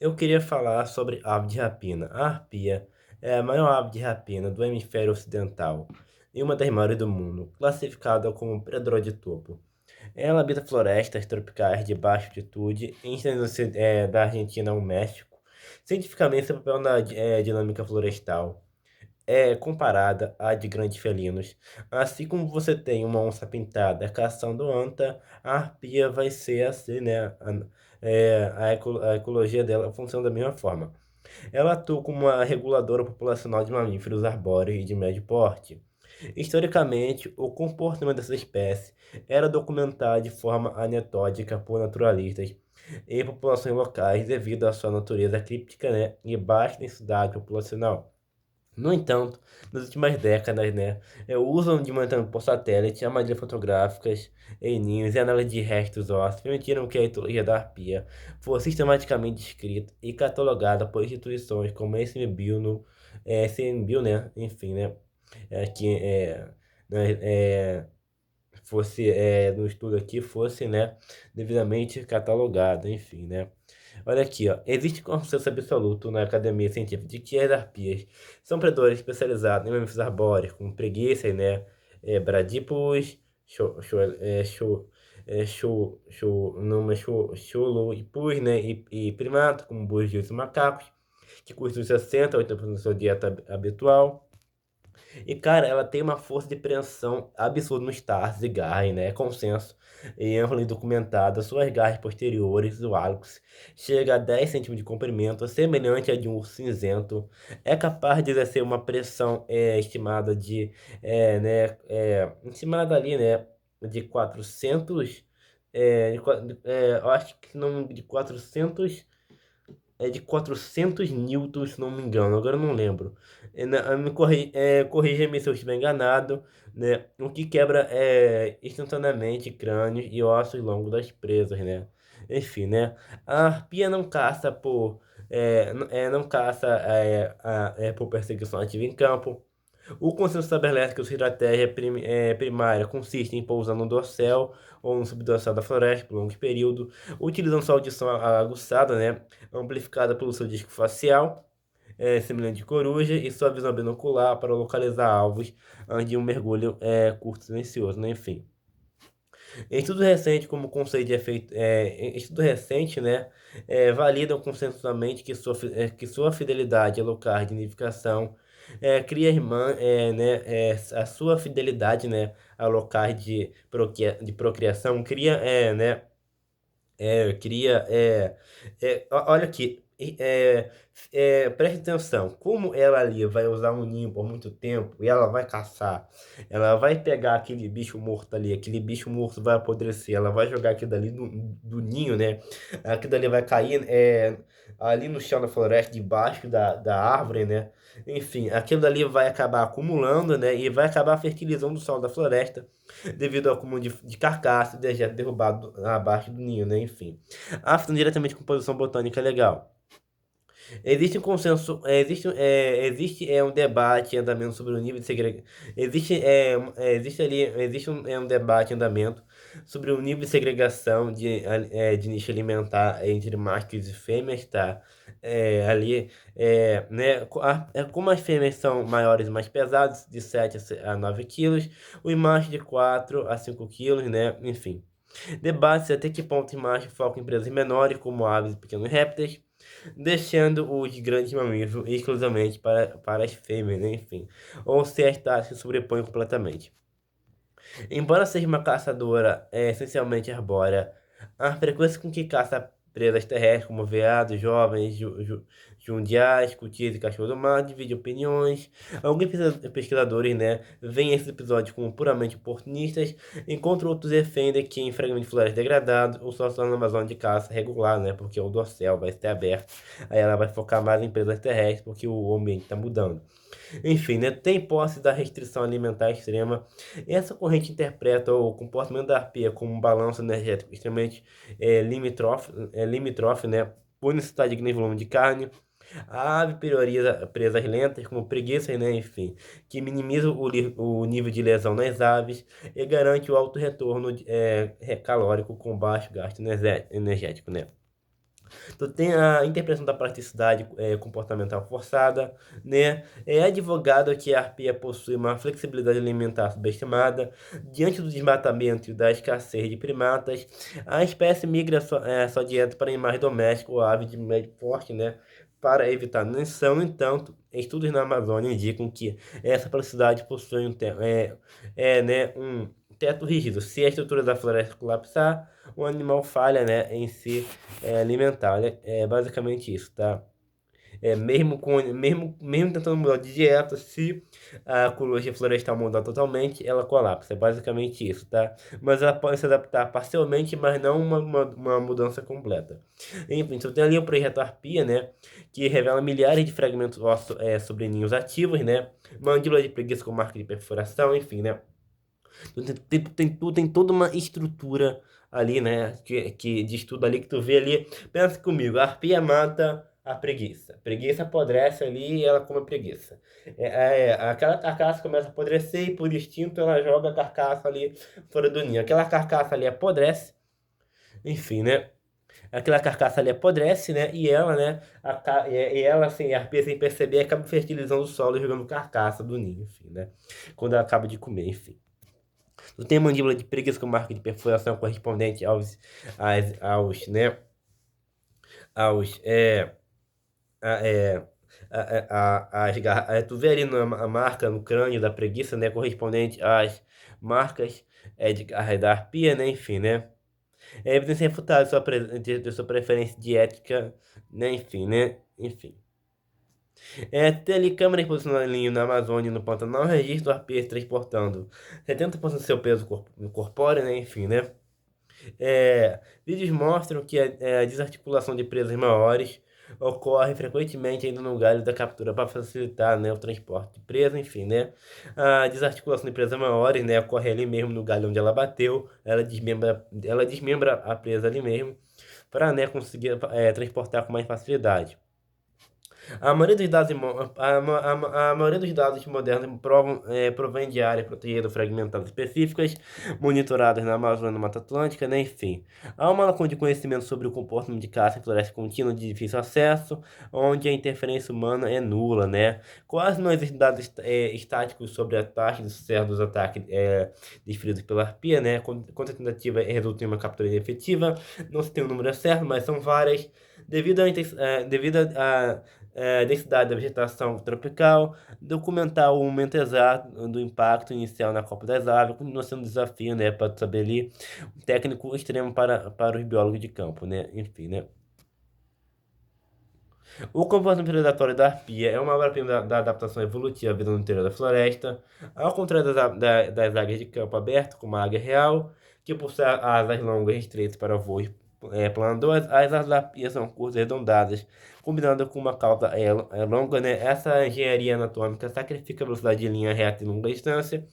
Eu queria falar sobre ave de rapina. A arpia é a maior ave de rapina do hemisfério ocidental e uma das maiores do mundo, classificada como predador de topo. Ela habita florestas tropicais de baixa altitude, da Argentina ao México. Cientificamente, seu papel na dinâmica florestal é comparada à de grandes felinos. Assim como você tem uma onça pintada caçando anta, a arpia vai ser assim, né? A ecologia dela funciona da mesma forma. Ela atua como uma reguladora populacional de mamíferos arbóreos e de médio porte. Historicamente, o comportamento dessa espécie era documentado de forma anetódica por naturalistas e populações locais devido à sua natureza críptica, né, e baixa densidade populacional. No entanto, nas últimas décadas, né, o uso de monitoramento por satélite, armadilhas fotográficas em ninhos e análise de restos ósseos permitiram que a etologia da arpia fosse sistematicamente descrita e catalogada por instituições como a ICMBio, né, enfim, né, que né, fosse, no estudo aqui, fosse, né, devidamente catalogada, enfim, né. Olha aqui, ó. Existe consenso absoluto na academia científica de que as arpias são predadores especializados em mamíferos arbóreos, como preguiças, né? Bradípodos, xolupus, né? E primatas, como búzios e macacos, que custam 60 a 80% da sua dieta habitual. E, cara, ela tem uma força de preensão absurda nos tarsos e garras, né? É consenso e amplo e documentado. Suas garras posteriores, o hálux, chega a 10 centímetros de comprimento, semelhante a de um urso cinzento. É capaz de exercer uma pressão estimada de, estimada ali, né? De 400, eu acho que não, de 400 de 400 newtons, se não me engano, agora eu não lembro. Corrija-me se eu estiver enganado, né? O que quebra instantaneamente crânios e ossos longos das presas, né? Enfim, né? A arpia não caça não caça por perseguição ativa em campo. O consenso estabelece que a sua estratégia primária consiste em pousar no dorsal ou no subdorsal da floresta por longo período, utilizando sua audição aguçada, né, amplificada pelo seu disco facial, semelhante de coruja, e sua visão binocular para localizar alvos antes de um mergulho curto e silencioso, né, enfim. Estudo recente, como conceito de efeito, estudo recente, né, validam consensualmente que sua fidelidade a locais de nidificação cria irmã, a sua fidelidade, né, a locais de procriação cria, olha aqui, preste atenção, como ela ali vai usar um ninho por muito tempo e ela vai caçar, ela vai pegar aquele bicho morto ali, aquele bicho morto vai apodrecer, ela vai jogar aquilo dali do ninho, né? Aquilo dali vai cair ali no chão da floresta, debaixo da árvore, né? Enfim, aquilo dali vai acabar acumulando, né? E vai acabar fertilizando o solo da floresta devido ao acúmulo de carcaça e dejeto derrubado abaixo do ninho, né? Enfim. Afetando diretamente a composição botânica legal. Existe um consenso, existe um debate em andamento sobre o nível de segregação. Existe um debate em andamento sobre o nível de segregação de nicho alimentar entre machos e fêmeas, tá? Como as fêmeas são maiores e mais pesadas, de 7 a 9 quilos, os machos de 4 a 5 quilos, né? Enfim. Debate-se até que ponto os machos focam em presas menores, como aves e pequenos répteis, deixando os grandes mamíferos exclusivamente para as fêmeas, né? Enfim, ou se as taxas se sobrepõem completamente. Embora seja uma caçadora essencialmente arbórea, a frequência com que caça presas terrestres, como veados, jovens, jundiais, cutis e cachorro do mar, divide opiniões. Alguns pesquisadores, né, veem esses episódios como puramente oportunistas, enquanto outros defendem que em fragmentos de floresta degradados, o sol se torna uma zona de caça regular, né, porque o dorsal vai ser aberto, aí ela vai focar mais em presas terrestres, porque o ambiente está mudando. Enfim, né, tem posse da restrição alimentar extrema. Essa corrente interpreta o comportamento da arpia como um balanço energético extremamente limítrofe, né, por necessidade de grande volume de carne. A ave prioriza presas lentas, como preguiças, né, enfim, que minimiza o nível de lesão nas aves e garante o alto retorno calórico com baixo gasto energético, né. Tu tem a interpretação da praticidade comportamental forçada, né? É advogado que a arpia possui uma flexibilidade alimentar subestimada. Diante do desmatamento e da escassez de primatas, a espécie migra sua dieta para animais domésticos ou aves de médio porte, né? Para evitar nutrição. No entanto, estudos na Amazônia indicam que essa praticidade possui né, um teto rígido. Se a estrutura da floresta colapsar, o animal falha, né, em se alimentar, né? É basicamente isso, tá? Mesmo tentando mudar de dieta, se a ecologia florestal mudar totalmente, ela colapsa. É basicamente isso, tá? Mas ela pode se adaptar parcialmente, mas não uma mudança completa. Enfim, então tem ali o projeto Arpia, né? Que revela milhares de fragmentos ósseos sobre ninhos ativos, né? Mandíbula de preguiça com marca de perfuração, enfim, né? Tem toda uma estrutura ali, né? De estudo ali que tu vê ali. Pensa comigo, a arpia mata a preguiça. A preguiça apodrece ali e ela come a preguiça. Aquela carcaça começa a apodrecer e por instinto ela joga a carcaça ali fora do ninho. Aquela carcaça ali apodrece, enfim, né? Aquela carcaça ali apodrece, né? E ela, né? E ela, assim, a arpia sem perceber, acaba fertilizando o solo e jogando carcaça do ninho, enfim, né? Quando ela acaba de comer, enfim. Tu tem mandíbula de preguiça com marca de perfuração correspondente né, aos, tu vê ali a marca no crânio da preguiça, né, correspondente às marcas da arpia, né, enfim, né. É evidência refutável de sua preferência dietética, né, enfim. Tem ali câmeras posicionando na Amazônia, no Pantanal, registro arpias transportando 70% do seu peso corpóreo, né, enfim, né. Vídeos mostram que a desarticulação de presas maiores ocorre frequentemente ainda no galho da captura para facilitar, né, o transporte de presa, enfim, né? A desarticulação de presas maiores, né, ocorre ali mesmo no galho onde ela bateu, ela desmembra a presa ali mesmo para, né, conseguir transportar com mais facilidade. A maioria dos dados, a maioria dos dados modernos provém de áreas protegidas fragmentadas específicas, monitoradas na Amazônia e na Mata Atlântica, né? Enfim. Há uma lacuna de conhecimento sobre o comportamento de caça em floresta contínua de difícil acesso, onde a interferência humana é nula, né? Quase não existem dados estáticos sobre a taxa de sucesso dos ataques desferidos pela arpia, né? Quando a tentativa resulta em uma captura efetiva, não se tem o número certo, mas são várias, devido a densidade da vegetação tropical, documentar o momento exato do impacto inicial na copa das aves, continua sendo um desafio, né, para saber ali, um técnico extremo para os biólogos de campo, né, enfim, né. O comportamento predatório da arpia é uma obra-prima da adaptação evolutiva à vida no interior da floresta, ao contrário das águias de campo aberto, como a águia real, que possui asas longas e estreitas para voos planadores. As asas da arpia são curtas e arredondadas, combinando com uma cauda longa, né? Essa engenharia anatômica sacrifica a velocidade de linha reta em longa distância,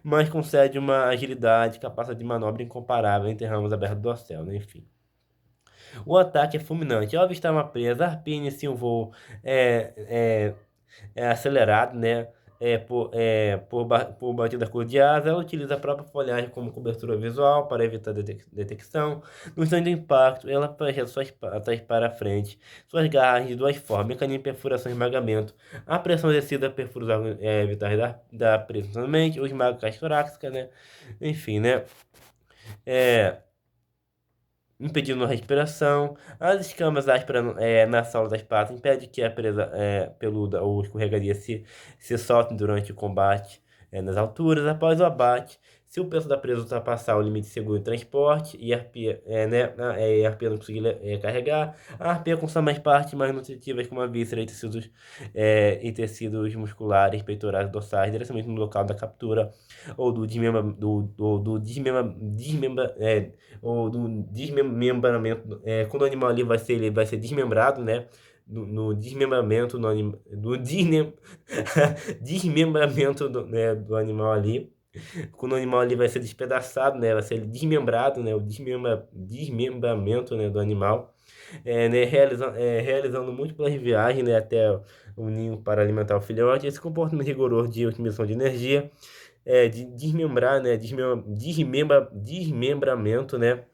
mas concede uma agilidade e capacidade de manobra incomparável entre ramos abertos do céu, né? Enfim. O ataque é fulminante. Ao avistar uma presa, a arpia inicia um voo é, acelerado, né? Por batida cor de asa, ela utiliza a própria folhagem como cobertura visual para evitar detecção. No instante do impacto, ela projeta suas patas para frente, suas garras de duas formas, mecanismo de perfuração e esmagamento. A pressão exercida perfura os órgãos vitais da presa, os esmaga a caixa torácica, né? Enfim, né? É, impedindo a respiração. As escamas ásperas na sola das patas impedem que a presa peluda ou escorregadia se solte durante o combate nas alturas. Após o abate, se o peso da presa ultrapassar o limite seguro de transporte e a arpia, a arpia não conseguir carregar, a arpia consome as partes mais nutritivas como a víscera e tecidos musculares, peitorais e dorsais, diretamente no local da captura ou do desmembramento, quando o animal ali ele vai ser desmembrado, né? No desmembramento, desmembramento do animal ali, quando o animal ali vai ser despedaçado, né? Vai ser desmembrado, né? O desmembramento, né, do animal, né? Realizando múltiplas viagens, né, até o ninho para alimentar o filhote. Esse comportamento rigoroso de otimização de energia, de desmembrar, né? Desmembramento, né?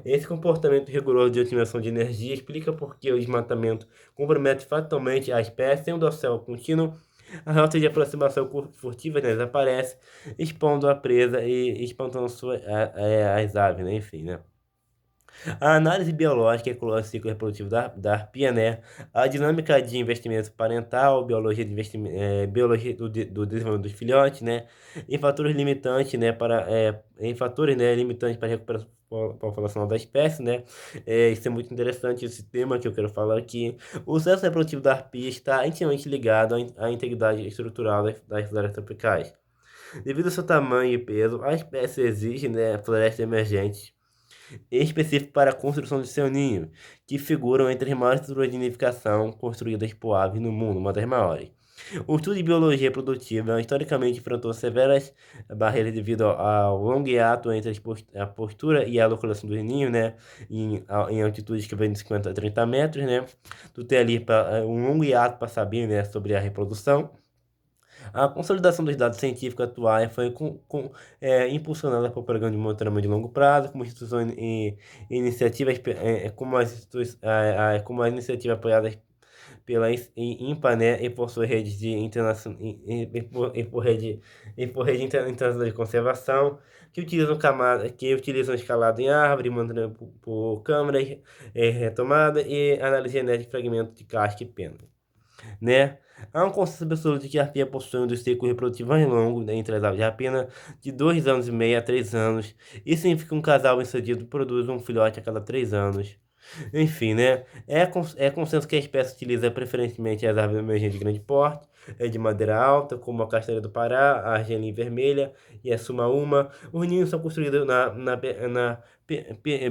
Esse comportamento rigoroso de otimização de energia explica por que o desmatamento compromete fatalmente a espécie. Sem um dossel contínuo, a rota de aproximação furtiva, né, desaparece, expondo a presa e espantando as aves, né? Enfim, né? A análise biológica inclui o ciclo reprodutivo da arpia, né? A dinâmica de investimento parental, biologia, biologia do desenvolvimento dos filhotes, né? E fatores limitantes, né? Em fatores, né, limitantes para a recuperação populacional da espécie, né? Isso é muito interessante, esse tema que eu quero falar aqui. O sucesso reprodutivo da arpia está intimamente ligado à integridade estrutural das florestas tropicais. Devido ao seu tamanho e peso, a espécie exige, né, florestas emergentes específico para a construção de seu ninho, que figuram entre as maiores estruturas de nidificação construídas por aves no mundo, uma das maiores. O estudo de biologia produtiva historicamente enfrentou severas barreiras devido ao longo hiato entre a postura e a localização dos ninhos, né, em altitudes que vêm de 50 a 30 metros, né. Tu tem ali um longo hiato para saber, né, sobre a reprodução. A consolidação dos dados científicos atuais foi impulsionada por programas de monitoramento de longo prazo, como instituições e iniciativas, como as iniciativas apoiadas pela INPA, né, e por sua rede de internacional e por rede internacional de conservação, que utilizam escalado em árvore, monitoramento por câmeras, retomada e análise genética de fragmentos de casca e pena, né? Há um consenso absoluto de que a arpia possui um dos ciclos reprodutivos mais longos, né, entre as aves de rapina, de 2 anos e meio a 3 anos. Isso significa que um casal bem-sucedido produz um filhote a cada 3 anos. Enfim, né? É consenso que a espécie utiliza preferencialmente as árvores emergentes de grande porte, de madeira alta, como a castanha do Pará, a argelim vermelha e a sumaúma. Os ninhos são construídos na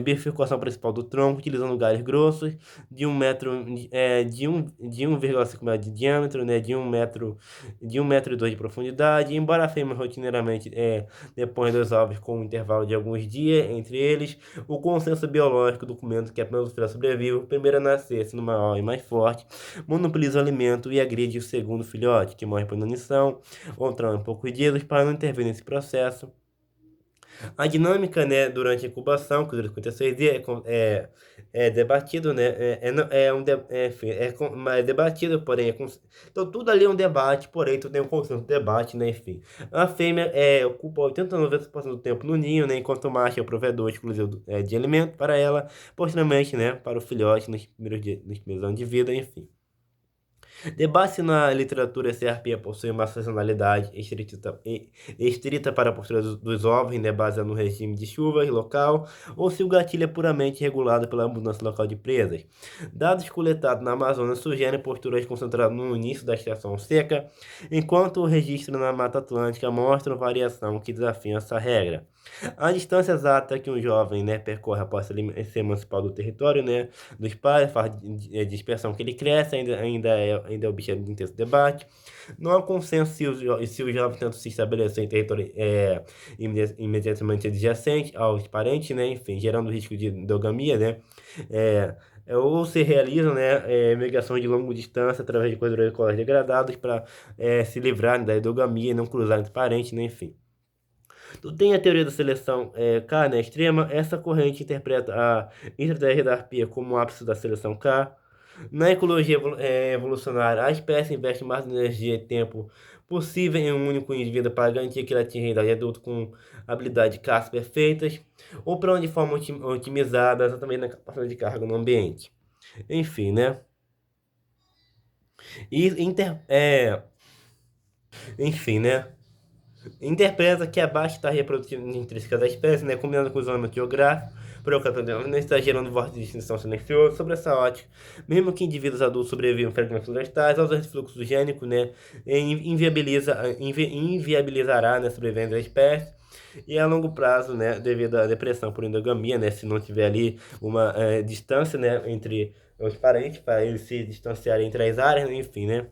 bifurcação principal do tronco, utilizando galhos grossos de 1 metro, de 1,5 metro de diâmetro, né? De 1,2 metro de profundidade. Embora a fêmea rotineiramente depõe dos ovos com um intervalo de alguns dias entre eles, o consenso biológico documenta que apenas o filhote sobrevive, o primeiro a nascer, sendo maior e mais forte, monopoliza o alimento e agride o segundo filhote, que morre por inanição ou trauma em poucos dias, para não intervir nesse processo. A dinâmica, né, durante a incubação, que dura 56 dias, é debatido, né, enfim, mas debatido, porém, então tudo ali é um debate, porém, tu tem um consenso, debate, né, enfim. A fêmea ocupa 80 a 90% do tempo no ninho, né, enquanto o macho é o provedor exclusivo de alimento para ela, posteriormente, né, para o filhote nos primeiros anos de vida, enfim. Debate na literatura se a arpia possui uma sazonalidade estrita para a postura dos ovos, né, baseada no regime de chuvas local, ou se o gatilho é puramente regulado pela abundância local de presas. Dados coletados na Amazônia sugerem posturas concentradas no início da estação seca, enquanto o registro na Mata Atlântica mostra variação que desafia essa regra. A distância exata que um jovem, né, percorre após ser emancipado do território, né, dos pais, faz de dispersão que ele cresce, ainda é objeto de intenso debate. Não há consenso se os jovens tentam se estabelecer em território imediatamente adjacente aos parentes, né, enfim, gerando risco de endogamia, né, ou se realizam, né, migrações de longa distância através de corredores escolares degradados para se livrarem da endogamia e não cruzar entre parentes, né, enfim. Tu tem a teoria da seleção K, né, extrema. Essa corrente interpreta a estratégia da arpia como o ápice da seleção K. Na ecologia evolucionária, a espécie investe mais energia e tempo possível em um único indivíduo para garantir que ele atinja a idade adulta com habilidade de caça perfeitas, ou para de forma otimizada, exatamente na capacidade de carga no ambiente. Enfim, né? E, enfim, né? Interpreta que a baixa taxa reprodutiva intrínseca da espécie, né, combinando com o isolamento geográfico, não está gerando vórtice de extinção silencioso. Sobre essa ótica, mesmo que indivíduos adultos sobrevivam a fragmentos florestais, ao refluxo gênico, né, inviabilizará, né, a sobrevivência da espécie. E a longo prazo, né, devido à depressão por endogamia, né, se não tiver ali uma distância, né, entre os parentes, para eles se distanciarem entre as áreas, enfim, né.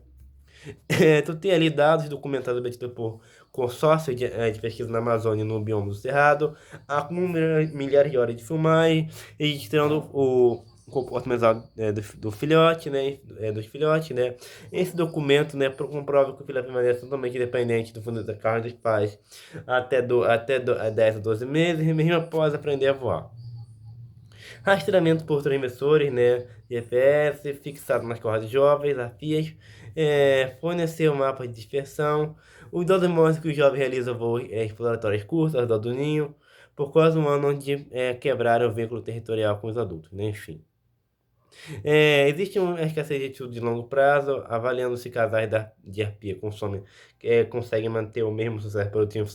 Tu tem ali dados documentados obtidos por consórcio de pesquisa na Amazônia e no bioma do Cerrado, acumula milhares de horas de filmagem, registrando o comportamento do filhote, né, dos filhotes, né. Esse documento, né, comprova que o filhote permanece totalmente dependente do fundo da carne dos pais até 10 a 12 meses, mesmo após aprender a voar. Rastreamento por transmissores, né, GPS, fixado nas cordas jovens, afias, fornecer um mapa de dispersão. Os 12 modos que o jovem realiza voos exploratórios curtos, ao redor do ninho, por quase um ano onde quebraram o vínculo territorial com os adultos, né, enfim. Existe uma escassez de estudo de longo prazo, avaliando se casais de arpia conseguem manter o mesmo sucesso produtivo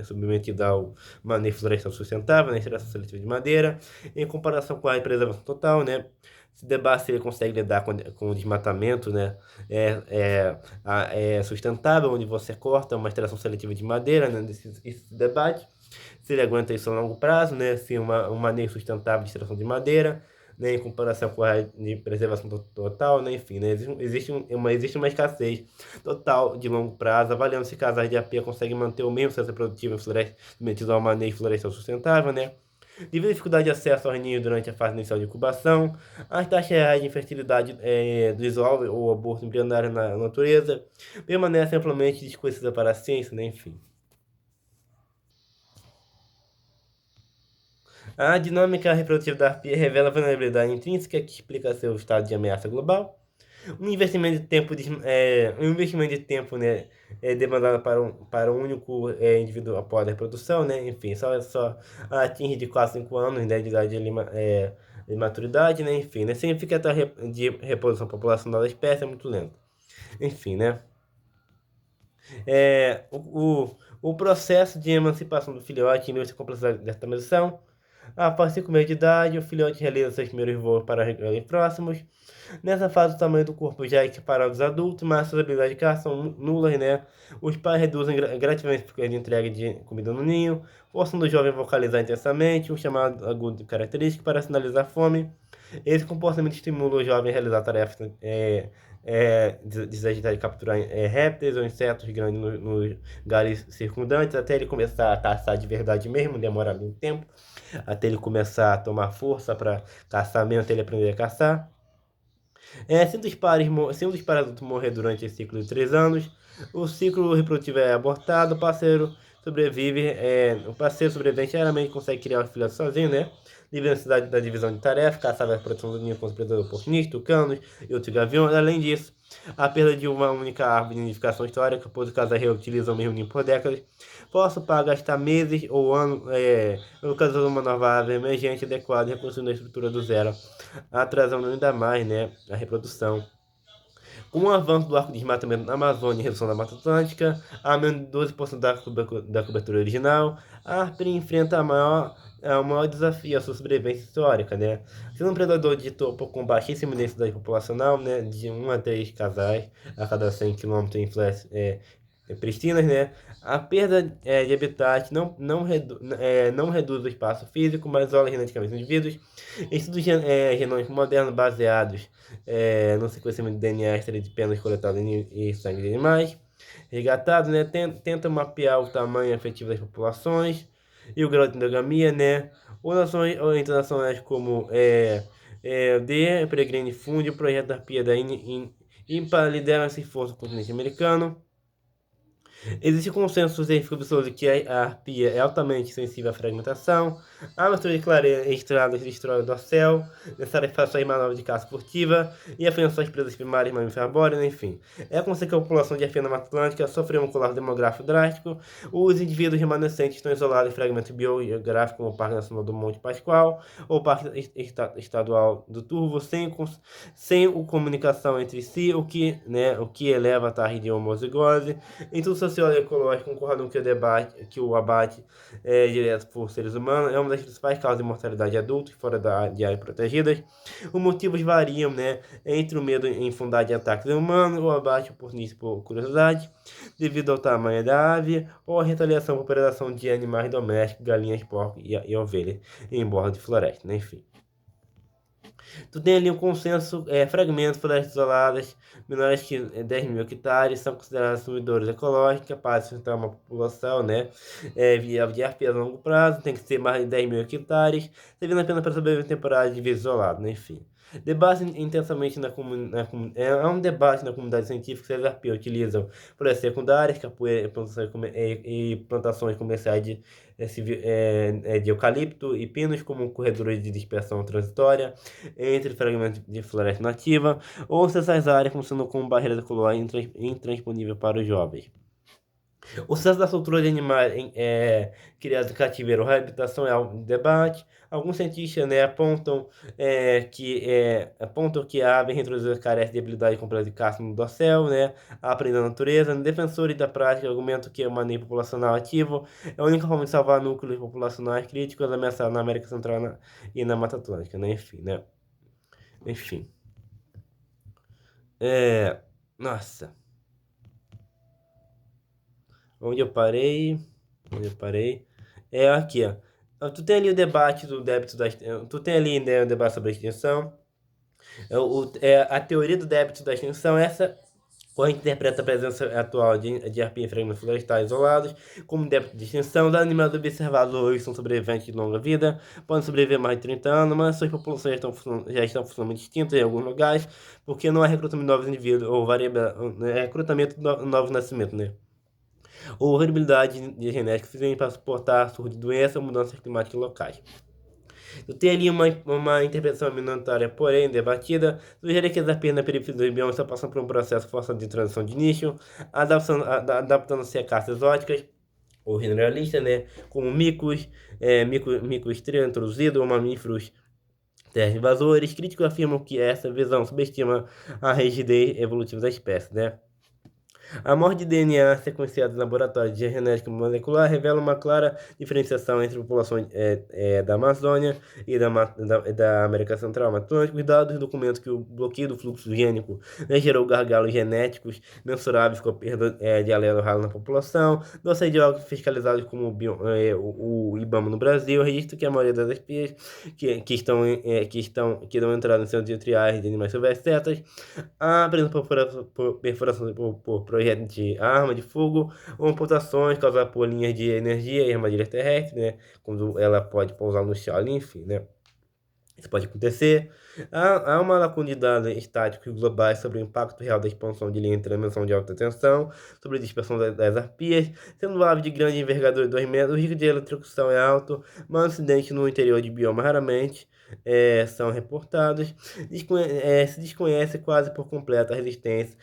submetido ao manejo florestal sustentável, na extração seletiva de madeira, em comparação com a preservação total, né? Se debate se ele consegue lidar com o desmatamento, né? Sustentável, onde você corta uma extração seletiva de madeira, né? Esse debate. Se ele aguenta isso a longo prazo, né? Se um manejo sustentável de extração de madeira, né, em comparação com a de preservação total, né, enfim, né, existe uma escassez total de longo prazo, avaliando se casais de APA conseguem manter o mesmo sucesso produtivo em floresta, submetido ao manejo florestal sustentável, né, devido à dificuldade de acesso aos ninhos durante a fase inicial de incubação, as taxas reais de infertilidade do isólogo ou aborto embrionário na natureza permanecem amplamente desconhecidas para a ciência, né, enfim. A dinâmica reprodutiva da arpia revela a vulnerabilidade intrínseca que explica seu estado de ameaça global. Um investimento de tempo, né, demandado para um único indivíduo após a reprodução, né, enfim, só atinge de 4 a 5 anos, né, de idade de maturidade, né, enfim, né, significa que a de reprodução populacional da espécie é muito lenta. Enfim, né. O processo de emancipação do filhote ilustra a complexidade dessa transição. Após 5 meses de idade, o filhote realiza seus primeiros voos para regiões próximos. Nessa fase, o tamanho do corpo já é equiparado aos adultos, mas suas habilidades de caça são nulas, né? Os pais reduzem gradativamente a frequência de entrega de comida no ninho, forçando o jovem a vocalizar intensamente, um chamado agudo característico para sinalizar fome. Esse comportamento estimula o jovem a realizar tarefas de capturar répteis ou insetos grandes nos galhos circundantes, até ele começar a caçar de verdade mesmo, demora algum tempo, até ele começar a tomar força para caçar mesmo, até ele aprender a caçar. Se um dos pares adultos morrer durante esse ciclo de 3 anos, o ciclo reprodutivo é abortado, o parceiro sobrevivente geralmente consegue criar os filhotes sozinho, né? Devido à necessidade da divisão de tarefas, caçar a proteção do ninho contra predadores oportunistas, tucanos e outros gaviões. Além disso, a perda de uma única árvore de nidificação histórica, pois os casais reutilizam o mesmo ninho por décadas, posso para gastar meses ou anos no caso de uma nova árvore emergente adequada e reconstruindo a estrutura do zero, atrasando ainda mais, né, a reprodução. Com o avanço do arco de desmatamento na Amazônia e redução da Mata Atlântica, a menos de 12% da cobertura original, a árvore enfrenta o maior desafio à sua sobrevivência histórica, né? Sendo um predador de topo com baixíssima densidade populacional, né, de 1 a 3 casais a cada 100 km em florestas pristinas, né? A perda de habitat não reduz o espaço físico, mas isola geneticamente os indivíduos. Estudos genômicos modernos baseados no sequenciamento de DNA extra de penas coletadas em sangue de animais resgatados, né? Tenta mapear o tamanho efetivo das populações e o grau de endogamia, né? Ou internacionais como The Peregrine Fund, o projeto da Arpia da IMPA lideram esse esforço no continente americano. Existe consenso científico absoluto que a arpia é altamente sensível à fragmentação, a mistura de clareira estrada destrói o dorsal, necessária para sua manobra de caça furtiva e afinal suas presas primárias, mamíferos arbóreos, enfim. É consequência que a população de arpia na Mata Atlântica sofreu um colapso demográfico drástico. Os indivíduos remanescentes estão isolados em fragmentos biográficos como o Parque Nacional do Monte Pascoal ou o Parque Estadual do Turvo, sem comunicação entre si, o que eleva a taxa de homozigose. Então, os sociólogos ecológicos concordam que o abate direto por seres humanos é uma das principais causas de mortalidade de adultos fora de áreas protegidas. Os motivos variam, né, entre o medo infundado de ataques humanos, o abate oportunista por curiosidade, devido ao tamanho da ave, ou a retaliação por predação de animais domésticos, galinhas, porcos e ovelhas em borda de floresta, né, enfim. Tu tem ali um consenso, fragmentos, florestas isoladas, menores que 10 mil hectares, são considerados sumidores ecológicos, capazes de sustentar uma população, né, viável de arpia a longo prazo, tem que ser mais de 10 mil hectares, servindo apenas para sobreviver em temporada de vida isolado, né, enfim. Debate intensamente é um debate na comunidade científica se as arpias utilizam florestas secundárias, capoeira e plantações comerciais de eucalipto e pinos como corredores de dispersão transitória entre fragmentos de floresta nativa, ou se essas áreas funcionam como barreiras ecológicas intransponíveis para os jovens. O sucesso da soltura de animais criados em cativeiro ou reabilitação é um debate. Alguns cientistas, né, apontam que a ave reintroduzida carece de habilidade completa de caça no dossel, né, aprendendo a natureza. Defensores da prática argumentam que o manejo populacional ativo é a única forma de salvar núcleos populacionais críticos ameaçados na América Central e na Mata Atlântica, né, enfim, né. Enfim. Nossa. Onde eu parei? É aqui, ó. Tu tem ali o debate do débito da extensão. Tu tem ali, né, o debate sobre a extensão. A teoria do débito da extensão, essa corrente interpreta a presença atual de arpia em fragmentos florestais isolados como débito de extensão. Os animais observados hoje são sobreviventes de longa vida, podem sobreviver mais de 30 anos, mas suas populações já estão funcionalmente extintas em alguns lugares, porque não há recrutamento de novos indivíduos ou recrutamento de novos nascimentos, né? Ou variabilidade genética suficiente para suportar surto de doença ou mudanças climáticas locais. Eu tenho ali uma interpretação minoritária, porém debatida, sugere que as arpias na periferia dos biomas estão passando por um processo forçado de transição de nicho, adaptando-se a caças exóticas, ou generalistas, né, como micos, estrela introduzido, ou mamíferos terra invasores. Críticos afirmam que essa visão subestima a rigidez evolutiva da espécie, né? A morte de DNA sequenciado em laboratórios de genética molecular revela uma clara diferenciação entre populações da Amazônia e da América Central e Atlântico. Os dados documentam que o bloqueio do fluxo gênico gerou gargalos genéticos mensuráveis com a perda de alelo raro na população. Dossiê de órgãos fiscalizados como o IBAMA no Brasil registra que a maioria das espécies que dão entrada em centros de triagem de animais silvestres cetas apresentam perfuração por projeto de arma de fogo ou amputações causadas por linhas de energia e armadilhas terrestres, né? Quando ela pode pousar no chão, enfim, né? Isso pode acontecer. Há uma lacuna de dados estáticos globais sobre o impacto real da expansão de linha de transmissão de alta tensão, sobre a dispersão das arpias, sendo ave de grande envergadura de 2 metros, o risco de eletrocução é alto, mas acidentes no interior de bioma raramente são reportados. Se desconhece quase por completo a resistência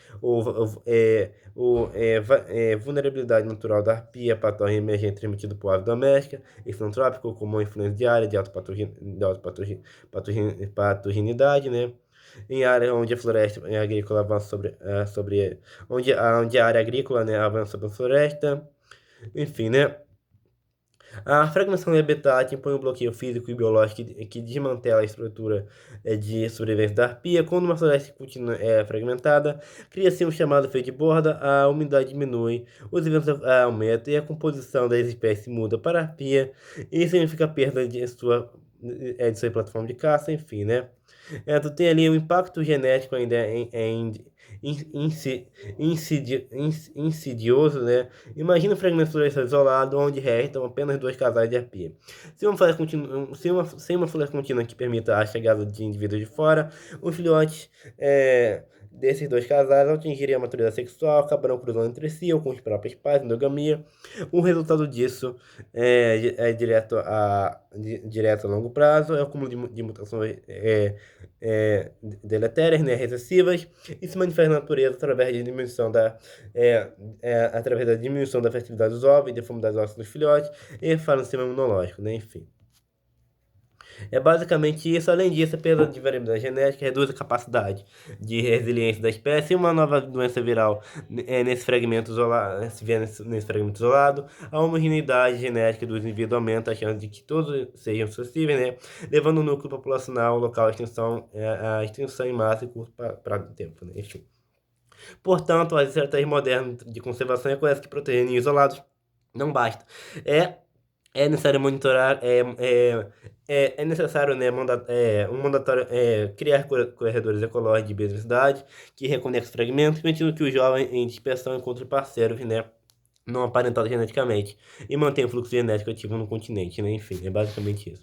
vulnerabilidade natural da arpia, patógeno emergente transmitido por ave doméstica, exantrópico, como a influenza diária de alta patogenidade, né? Em áreas onde a floresta agrícola avança onde a área agrícola, né, avança sobre a floresta, enfim, né? A fragmentação do habitat impõe um bloqueio físico e biológico que desmantela a estrutura de sobrevivência da arpia. Quando uma floresta contínua é fragmentada, cria-se um chamado efeito de borda, a umidade diminui, os eventos aumentam e a composição das espécies muda para a arpia. Isso significa a perda de sua plataforma de caça, enfim, né? Tu tem ali o impacto genético ainda insidioso, né? Imagina um fragmento florestal isolado onde restam apenas 2 casais de arpia. Sem uma floresta contínua que permita a chegada de indivíduos de fora, os filhotes desses 2 casais, ao atingirem a maturidade sexual, acabarão cruzando entre si ou com os próprios pais, endogamia. O resultado disso direto a longo prazo é o acúmulo de mutações deletérias, né, recessivas, e se manifesta na natureza através da diminuição da fertilidade dos ovos e deformidades ósseas dos filhotes e falha no sistema imunológico, né, enfim. É basicamente isso. Além disso, a perda de variabilidade genética reduz a capacidade de resiliência da espécie e uma nova doença viral nesse fragmento isolado. A homogeneidade genética dos indivíduos aumenta a chance de que todos sejam suscetíveis, né? Levando o núcleo populacional local à extinção em massa e curto prazo de tempo, né? Enfim. Portanto, as estratégias modernas de conservação reconhecem que proteger ninhos isolados não basta. É necessário monitorar, é necessário, né, criar corredores ecológicos de biodiversidade que reconectem fragmentos, permitindo que os jovens em dispersão encontrem parceiros, né, não aparentados geneticamente, e mantenham o fluxo genético ativo no continente, né, enfim, é basicamente isso.